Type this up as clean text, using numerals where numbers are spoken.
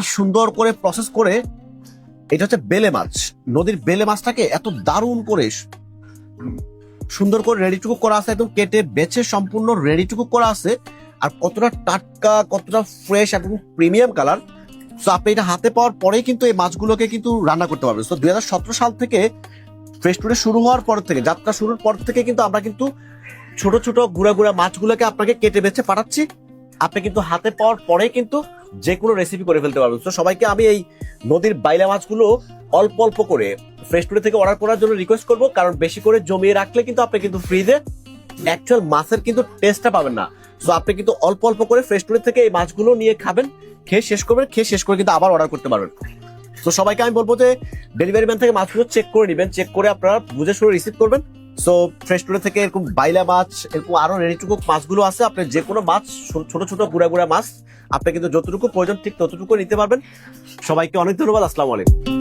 কি সুন্দর করে প্রসেস করে, এটা হচ্ছে বেলে মাছ। নদীর বেলে মাছটাকে এত দারুণ করে সুন্দর করে রেডি টু কুক করা আছে, একদম কেটে বেছে সম্পূর্ণ রেডি টু কুক করা আছে। আর কতটা টাটকা, কতটা ফ্রেশ এবং প্রিমিয়াম কালার। সো আপনি এটা হাতে পাওয়ার পরেই কিন্তু এই মাছগুলোকে কিন্তু রান্না করতে পারবেন। তো 2017 সাল থেকে ফ্রেশ টুডে শুরু হওয়ার পর থেকে, যাত্রা শুরুর পর থেকে কিন্তু আমরা কিন্তু ছোট ছোট গুঁড়া গুঁড়া মাছগুলোকে আপনাকে কেটে বেছে পাঠাচ্ছি। আপনি কিন্তু হাতে পাওয়ার পরেই কিন্তু যে কোনো রেসিপি করে ফেলতে পারবেন। তো সবাইকে আমি এই নদীর বাইলা মাছগুলো অল্প অল্প করে ফ্রেশ টুডে থেকে অর্ডার করার জন্য রিকোয়েস্ট করবো, কারণ বেশি করে জমিয়ে রাখলে কিন্তু আপনি কিন্তু ফ্রিজে অ্যাকচুয়াল মাছের কিন্তু টেস্টটা পাবেন না। সো আপনি কিন্তু অল্প অল্প করে ফ্রেশ টুডে থেকে এই মাছগুলো নিয়ে খাবেন, খেয়ে শেষ করবেন, খেয়ে শেষ করে কিন্তু আবার অর্ডার করতে পারবেন। তো সবাইকে আমি বলবো যে ডেলিভারি ম্যান থেকে মাছগুলো চেক করে নেবেন, চেক করে আপনারা বুঝে শুনে রিসিভ করবেন। সো ফ্রেশ টুডে থেকে এরকম বাইলা মাছ, এরকম আরো রেডি টু কুক মাছগুলো আছে। আপনি যে কোনো মাছ, ছোট ছোট গুঁড়া গুঁড়া মাছ, আপনি কিন্তু যতটুকু প্রয়োজন ঠিক ততটুকু নিতে পারবেন। সবাইকে অনেক ধন্যবাদ। আসসালামু আলাইকুম।